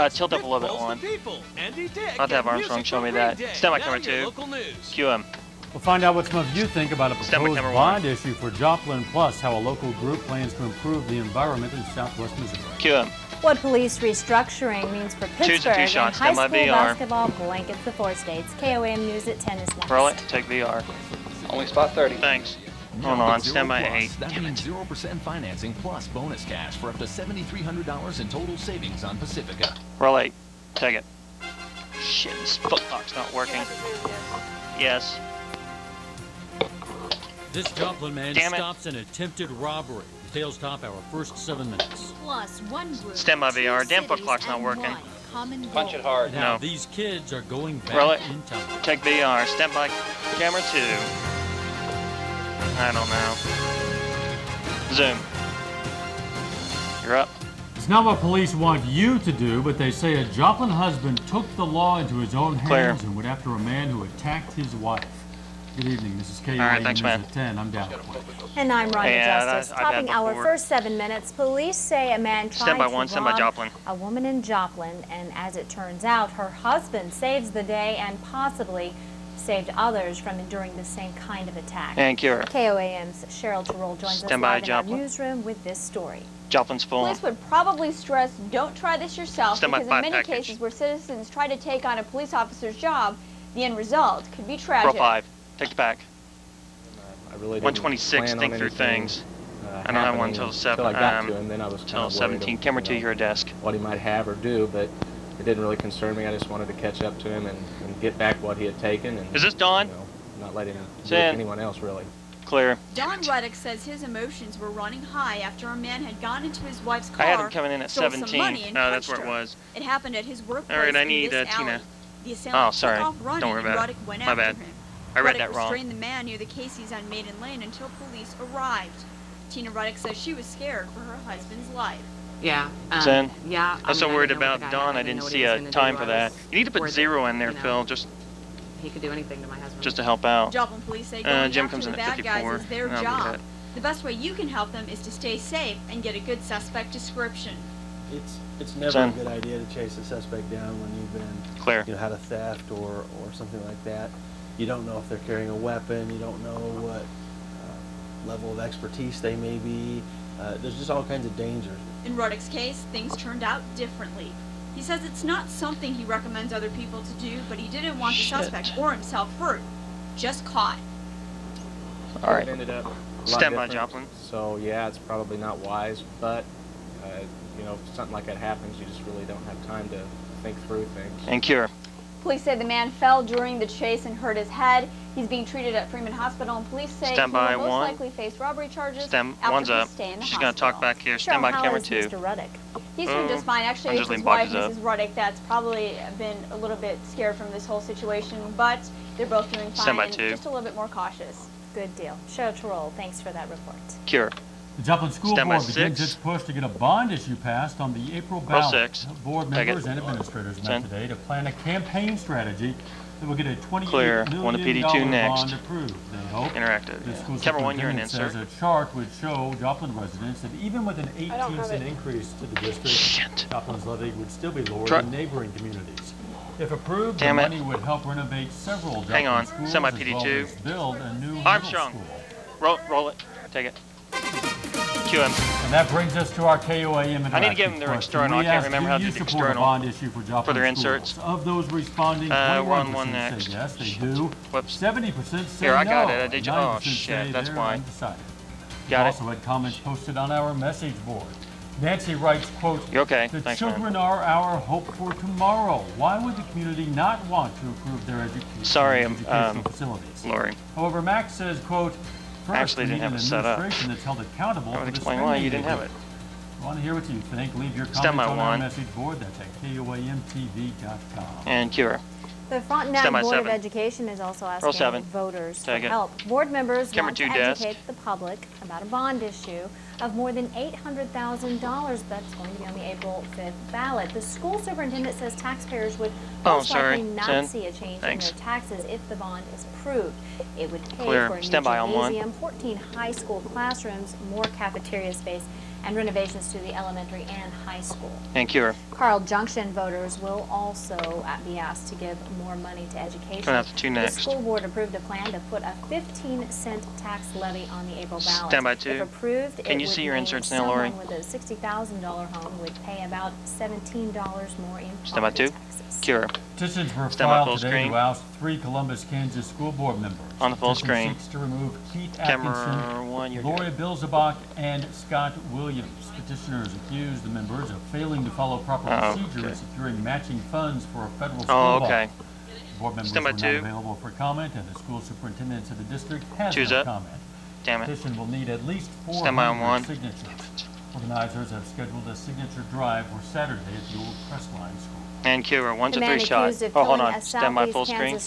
Tilt up a little bit on. I'll have Armstrong show me that. Stand by camera 2. Cue him. We'll find out what some of you think about a proposed bond issue for Joplin, plus how a local group plans to improve the environment in southwest Missouri. Cue him. What police restructuring means for Pittsburgh and high school basketball blankets the 4 states. KOAM News at 10 is next. Roll it. Take VR. Only spot 30. Thanks. Hold on. Stand by 8. That means 0% financing plus bonus cash for up to $7,300 in total savings on Pacifica. Roll 8. Take it. Shit, this foot lock's not working. Yes. This Joplin man stops an attempted robbery. Details top our first 7 minutes. Plus one group. Stand by VR. Damn foot clock's not working. Punch it hard. Now No. these kids are going back Roll it. in time. Take VR. Stand by camera 2. I don't know. Zoom. You're up. It's not what police want you to do, but they say a Joplin husband took the law into his own hands and went after a man who attacked his wife. Good evening, this is KOAM News at 10. I'm down. And I'm Rhonda Justice. Topping our first 7 minutes, police say a man tried to rob a woman in Joplin, and as it turns out, her husband saves the day and possibly saved others from enduring the same kind of attack. And cure. KOAM's Cheryl Terrell joins us live in our newsroom with this story. Joplin's full. Police would probably stress, don't try this yourself, because in many cases where citizens try to take on a police officer's job, the end result could be tragic. Roll 5. Take the pack. I really 126. Think through things. I don't have one until 7. I got to him, then I was until 17. Camera 2, your desk. What he might have or do, but it didn't really concern me. I just wanted to catch up to him and get back what he had taken. And, is this Don? You know, not let him do anyone else, really. Clear. Don Ruddock says his emotions were running high after a man had gone into his wife's car, I had him coming in at 17. Some money and that's where it was. It happened at his workplace. All right, I need Tina. The assailant sorry. took off running, don't worry about and it. went My after bad. him. I read that Ruddock wrong. restrained the man near the Casey's on Maiden Lane until police arrived. Tina Ruddock says she was scared for her husband's life. Yeah. Yeah. I'm so worried about Dawn. I didn't see a time for that. You need to put 0 in there, Phil. Just. He could do anything to my husband. Just to help out. Joplin police say going Jim after comes the in at bad 54. guys is their job. The best way you can help them is to stay safe and get a good suspect description. It's never a good idea to chase a suspect down when you've been had a theft or something like that. You don't know if they're carrying a weapon. You don't know what level of expertise they may be. There's just all kinds of dangers. In Ruddock's case, things turned out differently. He says it's not something he recommends other people to do, but he didn't want the suspect or himself hurt, just caught. All right. It ended up Stand by, Joplin. So yeah, it's probably not wise, but you know, if something like that happens, you just really don't have time to think through things. And cure. Police say the man fell during the chase and hurt his head. He's being treated at Freeman Hospital, and police say he will most likely face robbery charges One's up. She's going to talk back here. Stand by camera 2. Mr. Ruddock? He's doing just fine. Actually, it's his wife, Mrs. Ruddock, that's probably been a little bit scared from this whole situation, but they're both doing fine and just a little bit more cautious. Good deal. Cheryl Terrell, thanks for that report. Cure. The Joplin School Board begins its push to get a bond issue passed on the April ballot. Board members and administrators met today to plan a campaign strategy that will get a $28 million bond approved. They hope the school superintendent says a chart would show Joplin residents that even with an 18% increase to the district, Joplin's levy would still be lower than neighboring communities. If approved, the money would help renovate several Joplin schools as well as build a new middle school. Roll it. Take it. Cue him. And that brings us to our KOAM interactive. I need to give them their external. I can't remember how to do the external bond issue for their inserts. Of those responding, we're on 1 21% next. say yes, they do. Whoops. 70% say Here, I got no. it. I did you. Oh shit, that's why. Undecided. Got we also had comments posted on our message board. Nancy writes, quote, "You're okay. The Thanks, children are our hope for tomorrow. Why would the community not want to improve their educational facilities? Lori. However, Max says, quote, I actually didn't have it set up. That's held accountable I would explain why you didn't have it. I want to hear what you think. Leave your comments on our message board. That's at KOAMTV.com. And cure. The Frontenac Board of Education is also asking voters for help. Board members want to educate the public about a bond issue of more than $800,000 that's going to be on the April 5th ballot. The school superintendent says taxpayers would most likely not see a change in their taxes if the bond is approved. It would pay for a new gymnasium, 14 high school classrooms, more cafeteria space, and renovations to the elementary and high school. And Cure. Carl Junction voters will also be asked to give more money to education. Going out to 2 next. The school board approved a plan to put a 15-cent tax levy on the April ballot. Stand by 2. If approved, can you see your inserts now, Lori? Someone with a $60,000 home would pay about $17 more in Stand by 2. taxes. Cure. Petitions were filed today to oust 3 Columbus, Kansas school board members. On the full screen. Seeks to remove Keith Camera Atkinson, 1, you're Gloria Bilzebach, and Scott Williams. Petitioners accuse the members of failing to follow proper procedure in securing matching funds for a federal school bond. Board members were not available for comment, and the school superintendent of the district has no comment. Damn it. The petition will need at least 400 signatures. Organizers have scheduled a signature drive for Saturday at the old Crestline School. And Cure, 1's a 3 shot. Oh, hold on. Stand by full screen.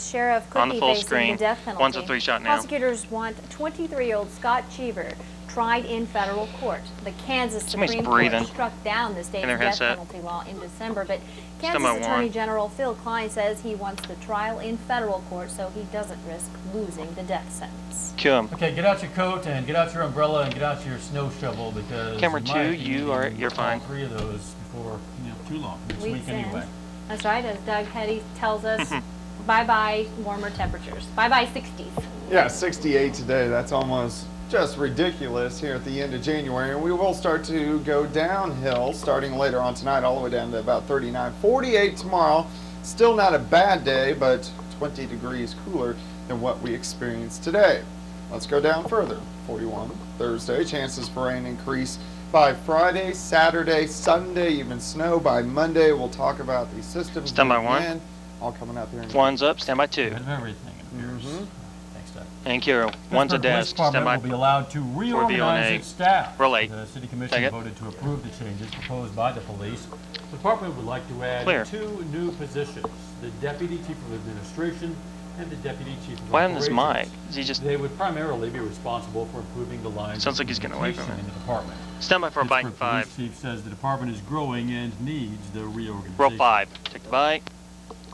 On the full screen. 1's a 3 shot now. Prosecutors want 23-year-old Scott Cheever tried in federal court. The Kansas Supreme Court struck down the state's death penalty law in December, but Kansas Attorney General Phil Klein says he wants the trial in federal court so he doesn't risk losing the death sentence. Okay, get out your coat and get out your umbrella and get out your snow shovel because Camera 2, you're fine. 3 of those before too long next week anyway. That's right, as Doug Hetty tells us, bye-bye warmer temperatures. Bye-bye 60s. Yeah, 68 today. That's almost just ridiculous here at the end of January. And we will start to go downhill starting later on tonight all the way down to about 39. 48 tomorrow. Still not a bad day, but 20 degrees cooler than what we experienced today. Let's go down further. 41 Thursday. Chances for rain increase by Friday, Saturday, Sunday, even snow by Monday. We'll talk about the systems. Stand by 1. All coming out there. 1's up. Stand by 2. Everything appears. And Cure, 1's a desk. Stand by. Will be allowed to reorganize its staff. Roll 8. The City Commission voted to approve the changes proposed by the police. The department would like to add 2 new positions: the Deputy Chief of Administration and the Deputy Chief of Operations. Why on this mic? Is he just... They would primarily be responsible for improving the lines. Sounds like he's getting away from it. In the department. Stand by for a bite. 5. The chief says the department is growing and needs the reorganization. Roll 5. Take the bite.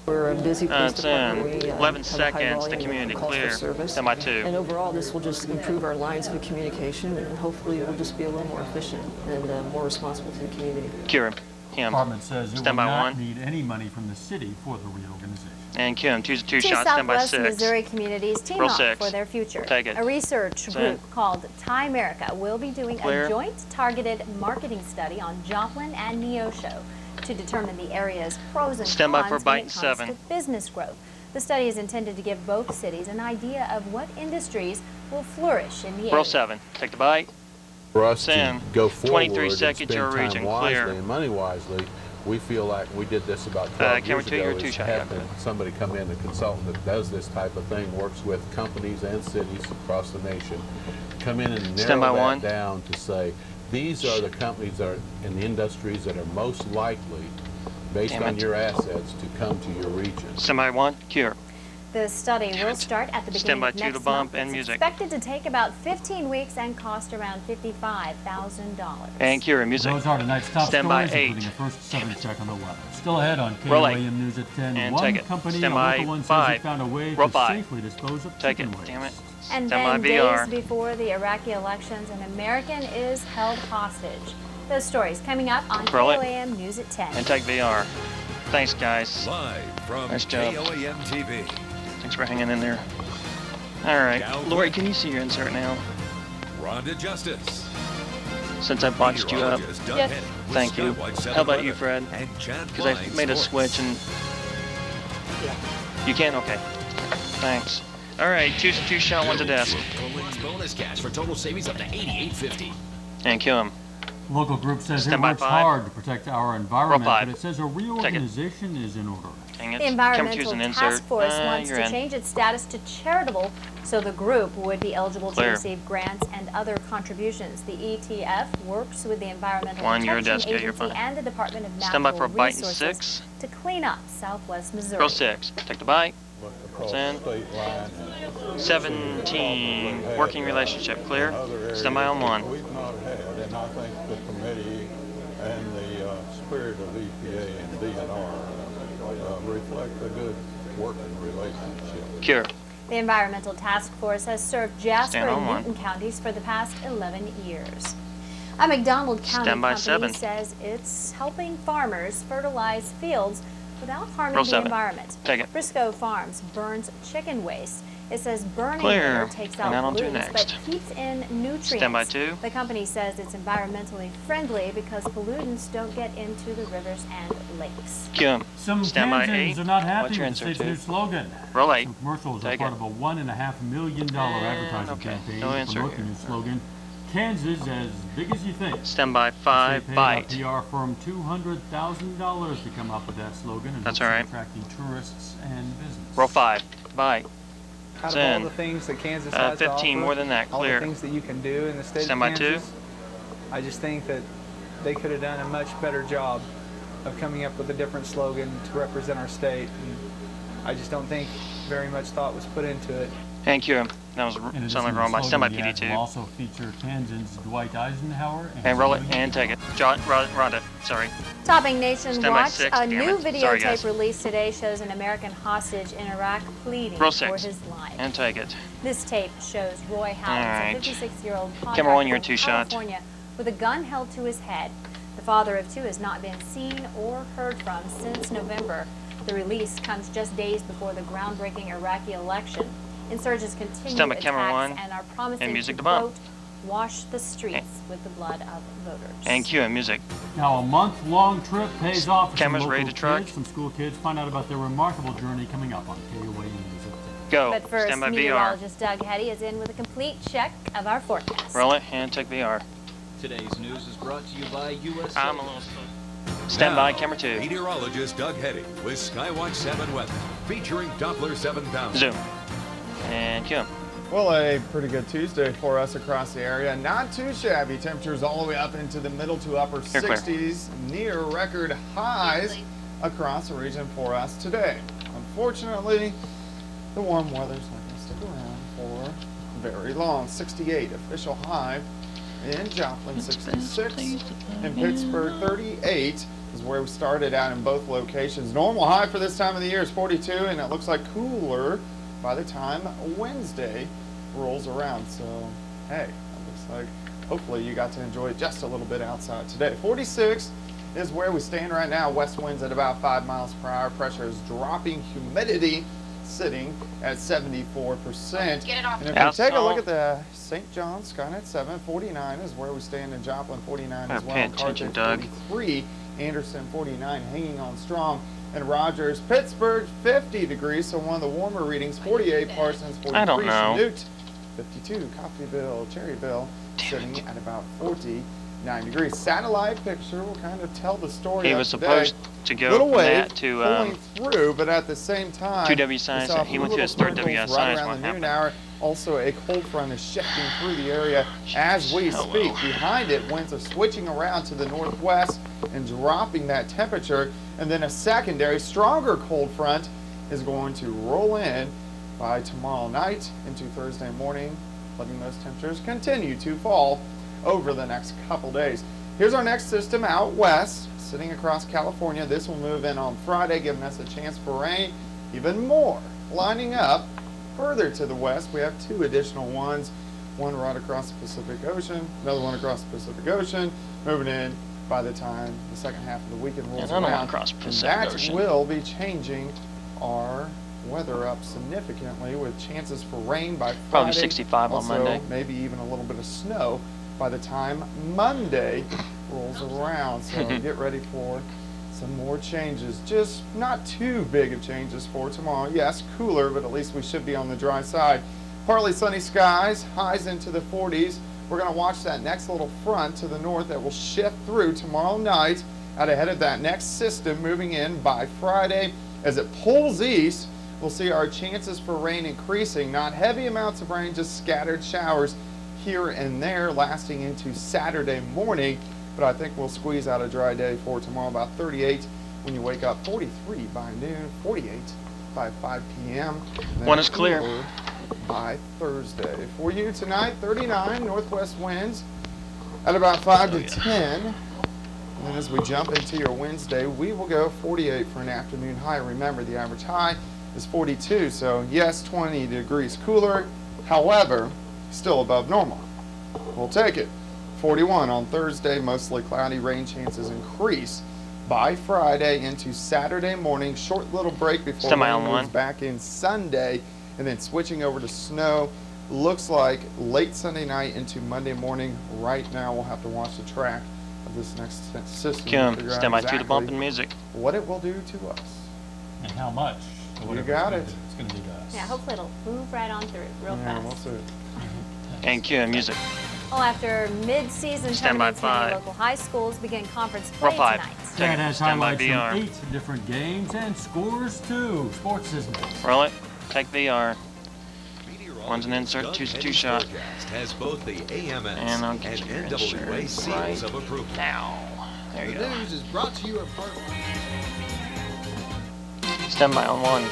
We're a busy police department. 11 seconds to community clear. Stand by 2. And overall, this will just improve our lines of communication, and hopefully, we'll just be a little more efficient and more responsible to the community. Cure The department says it will not need any money from the city for the reorganization. And Kim, 2's a 2 shot. Stand by 6. Southwest Missouri communities team up for their future. Take it. A research group called Tie America will be doing a joint targeted marketing study on Joplin and Neosho to determine the area's pros and cons when it comes to business growth. The study is intended to give both cities an idea of what industries will flourish in the area. Roll 7. Take the bite. For us to go forward 23 seconds, your region clear. And money wisely, we feel like we did this about 12 years ago. Is having somebody come in, a consultant that does this type of thing, works with companies and cities across the nation, come in and narrow that down to say, these are the companies that are in the industries that are most likely, based on your assets, to come to your region. Stand by 1, Cure. The study will start at the beginning of next month. It's expected to take about 15 weeks and cost around $55,000. And Cure, music. Those are tonight's top stories, including a first 7 check on the weather. Still ahead on KOAM News at 10. And one company, a local one, says it found a way to safely dispose of chicken waste. Damn it. And then days before the Iraqi elections, an American is held hostage. Those stories coming up on KOAM News at 10. And take VR. Thanks, guys. Live from KOAM TV. Thanks for hanging in there. All right. Lori, can you see your insert now? Rhonda Justice. Since I boxed you up. Yes. Thank you. How about you, Fred? Because I made a switch and... You can? Okay. Thanks. All right. 2 shot, 1's a desk. Bonus cash for total savings up to $88.50. And kill him. Local group says it works hard to protect our environment, but it says a reorganization is in order. The Environmental Task Force wants to change its status to charitable so the group would be eligible to receive grants and other contributions. The ETF works with the Environmental Protection Agency and the Department of Natural Resources to clean up Southwest Missouri. Roll 6. Take the bite. 17. Working relationship clear. Stand by on 1. We've not had, and I think the committee and the spirit of EPA and DNR reflect a good working relationship. Cure. The Environmental Task Force has served Jasper and Newton counties for the past 11 years. A McDonald County company says it's helping farmers fertilize fields without harming the environment. Frisco Farms burns chicken waste. It says burning water takes out pollutants but keeps in nutrients. The company says it's environmentally friendly because pollutants don't get into the rivers and lakes. Some Kansans are not happy with the state's new slogan. Some commercials are part of a $1.5 million advertising campaign promoting the new slogan. Kansas as big as you think. Stand by 5, bite. PR firm $200,000 to come up with that slogan and attracting tourists and business. Roll 5, bite. Out of all the things that Kansas has 15 to offer, more than that, clear. All the things that you can do in the state of Kansas, I just think that they could have done a much better job of coming up with a different slogan to represent our state. And I just don't think very much thought was put into it. Thank you. That was something wrong by stand by PD2. Will also feature Kansans Dwight Eisenhower and roll it and take it. Rhonda, sorry. Topping Nation Watch, a new videotape released today shows an American hostage in Iraq pleading for his life. And take it. This tape shows Roy Howells, a 56-year-old contractor from California, with a gun held to his head. The father of two has not been seen or heard from since November. The release comes just days before the groundbreaking Iraqi election. Insurgents continue attacks and are promising to, quote, wash the streets with the blood of voters. And cue and music. Now a month-long trip pays off for Cameras some ready to truck. Some school kids find out about their remarkable journey coming up on KOA News. Go. But first, meteorologist Doug Hetty is in with a complete check of our forecast. Roll it and take VR. Today's news is brought to you by USA. I'm a little slow. Stand by, camera 2. Meteorologist Doug Hetty with Skywatch 7 weather, featuring Doppler 7000. Zoom. And cue. Well, a pretty good Tuesday for us across the area. Not too shabby. Temperatures all the way up into the middle to upper 60s, near record highs across the region for us today. Unfortunately, the warm weather's not going to stick around for very long. 68 official high in Joplin, 66 in Pittsburgh, 38 is where we started out in both locations. Normal high for this time of the year is 42, and it looks like cooler by the time Wednesday rolls around. So, hey, it looks like hopefully you got to enjoy it just a little bit outside today. 46 is where we stand right now. West winds at about 5 miles per hour. Pressure is dropping. Humidity sitting at 74%. And if you take a look at the St. John Skynet 7, 49 is where we stand in Joplin, 49 as well. Carthage, 43. Anderson, 49, hanging on strong. And Rogers, Pittsburgh, 50 degrees, so one of the warmer readings. 48, Parsons, 43, Chanute, 52, Coffeyville, Cherryville, sitting at about 49 degrees. Satellite picture will kind of tell the story. He was supposed to go from that to pulling through, but at the same time, 2 science. He went to his third WS right around the noon hour. Also, a cold front is shifting through the area as we speak. Behind it, winds are switching around to the northwest and dropping that temperature. And then a secondary, stronger cold front is going to roll in by tomorrow night into Thursday morning, letting those temperatures continue to fall over the next couple days. Here's our next system out west, sitting across California. This will move in on Friday, giving us a chance for rain. Even more lining up further to the west. We have 2 additional ones, one right across the Pacific Ocean, another one across the Pacific Ocean, moving in by the time the second half of the weekend rolls around. And that will be changing our weather up significantly with chances for rain by Friday. Probably 65 on Monday. Maybe even a little bit of snow by the time Monday rolls around. So get ready for some more changes. Just not too big of changes for tomorrow. Yes, cooler, but at least we should be on the dry side. Partly sunny skies, highs into the 40s. We're going to watch that next little front to the north that will shift through tomorrow night out ahead of that next system moving in by Friday. As it pulls east, we'll see our chances for rain increasing. Not heavy amounts of rain, just scattered showers here and there lasting into Saturday morning. But I think we'll squeeze out a dry day for tomorrow, about 38 when you wake up, 43 by noon, 48 by 5 p.m. One is clear. By Thursday. For you tonight, 39 northwest winds at about 5 to 10. And then as we jump into your Wednesday, we will go 48 for an afternoon high. Remember, the average high is 42, so yes, 20 degrees cooler. However, still above normal. We'll take it. 41 on Thursday, mostly cloudy, rain chances increase by Friday into Saturday morning. Short little break before rain moves back in Sunday, and then switching over to snow. Looks like late Sunday night into Monday morning. Right now, we'll have to watch the track of this next system. Kim, stand by to the bumping music. What it will do to us. And how much. So you got it. It's going to do to us. Yeah, hopefully it'll move right on through real fast. We'll see. And Kim, music. Well, after mid-season tournaments, many local high schools begin conference play tonight. That has highlights from 8 different games and scores too. Sports isn't it? Roll it. Take VR. One's an insert, two's a two-shot. Has both the AMS and I'll get and NWA seals of approval. Now, there you go. The news is brought to you in part. Stand by on 1.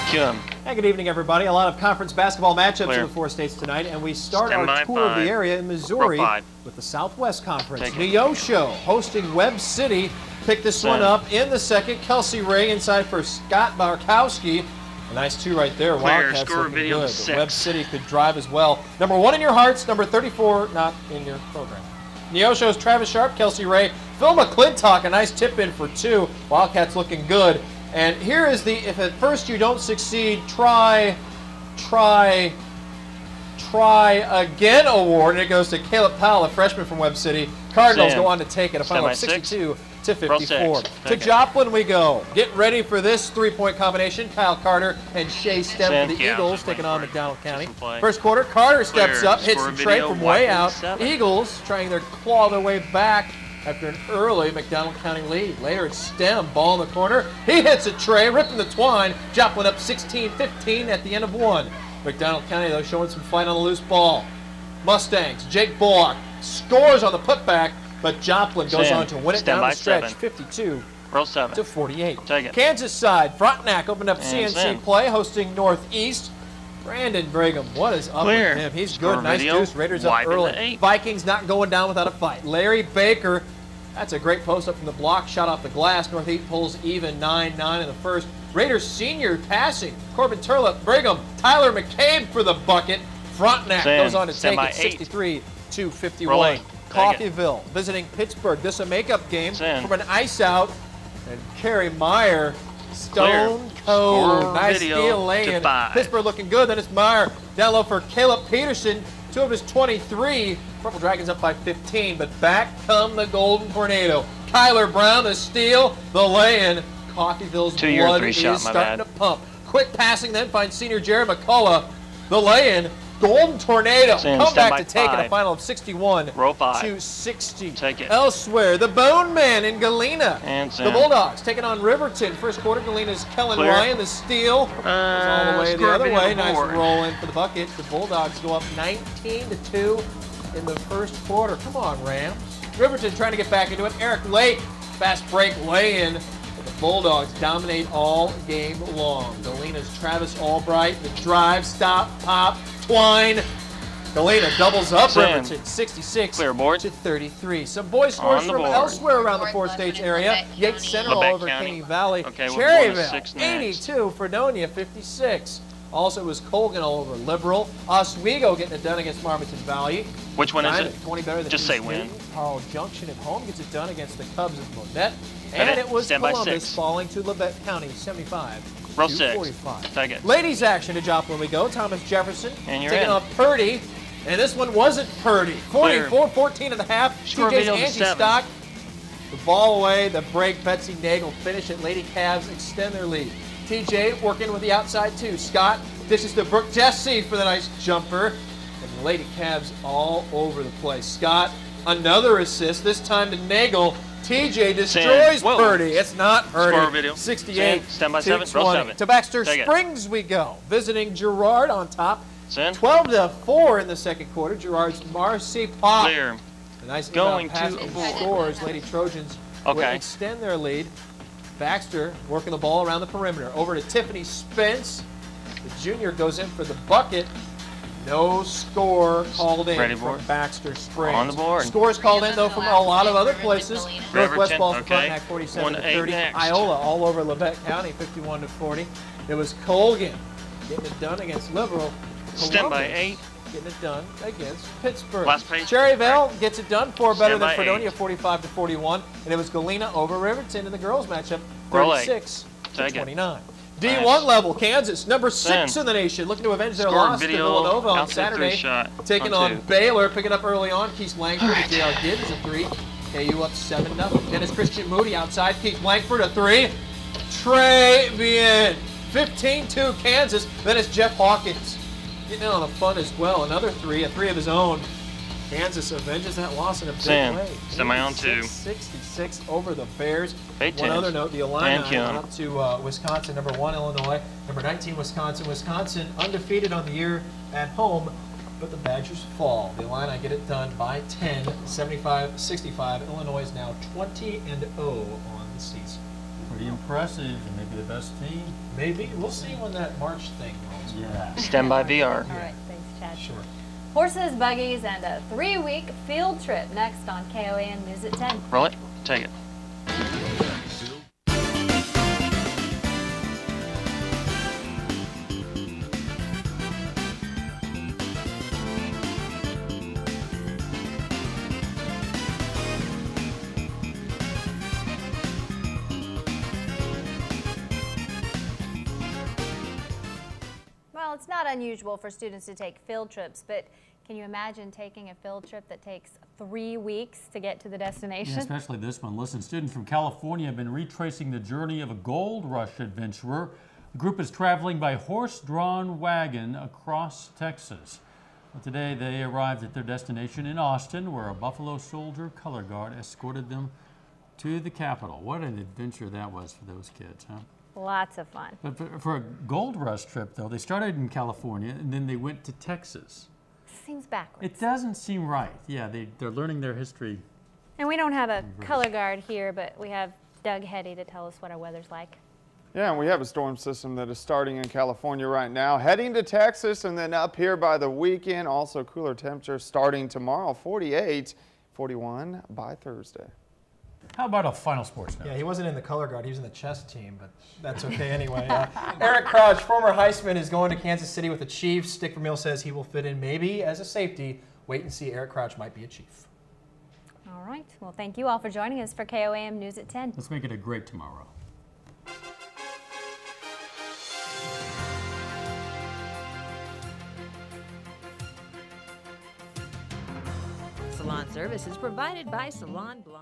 Kim. Hey, good evening, everybody. A lot of conference basketball matchups in the 4 states tonight, and we start our tour of the area in Missouri with the Southwest Conference. Neosho hosting Webb City. Picked this one up in the second. Kelsey Ray inside for Scott Barkowski. A nice 2 right there. Wildcats looking good. Webb City could drive as well. Number 1 in your hearts, number 34 not in your program. Neosho's Travis Sharp, Kelsey Ray, Phil McClintock, a nice tip in for 2. Wildcats looking good. And here is the, if at first you don't succeed, try again award, and it goes to Caleb Powell, a freshman from Webb City. Cardinals go on to take it, a final of 62 to 54. To Joplin we go. Get ready for this 3-point combination. Kyle Carter and Shea Stem for the Eagles taking on McDonald County. First quarter, Carter steps up, hits the tray from way out. Eagles trying to claw their way back after an early McDonald County lead. Later it's Stem, ball in the corner. He hits a tray, ripping the twine. Joplin up 16-15 at the end of 1. McDonald County, though, showing some fight on the loose ball. Mustangs, Jake Bullock scores on the putback, but Joplin goes on to win it down the stretch, 52 to 48. Kansas side, Frontenac opened up CNC play, hosting Northeast. Brandon Brigham, what is up with him? He's good, nice deuce. Raiders up early. Vikings not going down without a fight. Larry Baker, that's a great post up from the block, shot off the glass. Northeast pulls even 9-9 in the first. Raiders senior passing. Corbin Turlip, Brigham, Tyler McCabe for the bucket. Frontenac goes on to take it 63 to 51. Coffeyville visiting Pittsburgh. This is a makeup game from an ice out. And Kerry Meyer, stone cold. Nice steal laying. Pittsburgh looking good. Then it's Meyer down low for Caleb Peterson. 2 of his 23. Purple Dragons up by 15, but back come the Golden Tornado. Kyler Brown, the steal, the lay-in. Coffeyville's blood is starting to pump. Quick passing then finds senior Jared McCullough. The lay-in. Golden Tornado come back to take it, a final of 61 to 60. Take it. Elsewhere, the Bone Man in Galena. The Bulldogs taking on Riverton. First quarter, Galena's Kellen Ryan, the steal. Goes all the way the other way. Nice roll in for the bucket. The Bulldogs go up 19-2 in the first quarter. Come on, Rams. Riverton trying to get back into it. Eric Lake, fast break lay-in. The Bulldogs dominate all game long. Galena's Travis Albright, the drive, stop, pop, twine. Galena doubles up Riverton, 66 to 33. Some boys scores from elsewhere around the 4 states area. Yates Center all over Caney Valley. Cherryville, 82. Fredonia, 56. Also, it was Colgan all over Liberal. Oswego getting it done against Marmaton Valley. Which one is it? 20 better than just say win. Carl Junction at home gets it done against the Cubs of Monette. And it was Columbus falling to Labette County, 75 Roll to 6. 45. Take it. Ladies action to Joplin we go. Thomas Jefferson taking on Purdy. And this one wasn't Purdy. 44-14 and a half. TJ's Angie Stock. The ball away, the break. Betsy Nagel finish it. Lady Cavs extend their lead. TJ working with the outside too. Scott dishes to Brooke Jesse for the nice jumper. And the Lady Cavs all over the place. Scott, another assist, this time to Nagel. TJ destroys Purdy. It's not Purdy. 68 to 20. To Baxter Springs we go. Visiting Girard on top. 12-4 in the second quarter. Girard's Marcy Pop. Clear. A nice going to scores. Lady Trojans will extend their lead. Baxter working the ball around the perimeter. Over to Tiffany Spence. The junior goes in for the bucket. No score called in from Baxter Springs. On the board. Scores called in, though, from a lot of other places. Northwest falls to Frontenac, 47-30. Iola all over Labette County, 51-40. It was Colgan getting it done against Liberal. Stand by 8. getting it done against Pittsburgh. Last page. Cherryvale gets it done, 4 better than Fredonia, 8. 45-41. And it was Galena over Riverton in the girls matchup, 36-29. D1 level, Kansas, number 6 in the nation, looking to avenge their loss to Villanova on Saturday. Taking on Baylor, picking up early on. Keith Langford and J.R. Gibbs is a 3. KU up 7-0. Dennis Christian Moody outside. Keith Langford a 3. Trey Bien. 15-2 Kansas. Then it's Jeff Hawkins getting in on the fun as well. Another 3, a 3 of his own. Kansas avenges that loss in a big way. Semi on 2. 66 over the Bears. One other note, the Illini went up to Wisconsin, number 1 Illinois, number 19 Wisconsin. Wisconsin undefeated on the year at home, but the Badgers fall. The Illini get it done by 10, 75-65. Illinois is now 20-0 on the season. Pretty impressive, and maybe the best team. Maybe. We'll see when that March thing rolls. Yeah. Stand by VR. All right, thanks, Chad. Sure. Horses, buggies, and a 3-week field trip next on KOAM News at 10. Roll it. Take it. Well, it's not unusual for students to take field trips, but can you imagine taking a field trip that takes 3 weeks to get to the destination? Yeah, especially this one. Listen, students from California have been retracing the journey of a gold rush adventurer. The group is traveling by horse-drawn wagon across Texas. Well, today they arrived at their destination in Austin, where a Buffalo Soldier color guard escorted them to the Capitol. What an adventure that was for those kids, huh? Lots of fun. But for a gold rush trip, though, they started in California and then they went to Texas. Seems backwards. It doesn't seem right. Yeah, they're learning their history. And we don't have a color guard here, but we have Doug Heddy to tell us what our weather's like. Yeah, and we have a storm system that is starting in California right now, heading to Texas, and then up here by the weekend. Also cooler temperatures starting tomorrow, 48, 41 by Thursday. How about a final sports note? Yeah, he wasn't in the color guard. He was in the chess team, but that's okay anyway. Eric Crouch, former Heisman, is going to Kansas City with the Chiefs. Dick Vermeil says he will fit in maybe as a safety. Wait and see. Eric Crouch might be a Chief. All right. Well, thank you all for joining us for KOAM News at 10. Let's make it a great tomorrow. Salon service is provided by Salon Blend.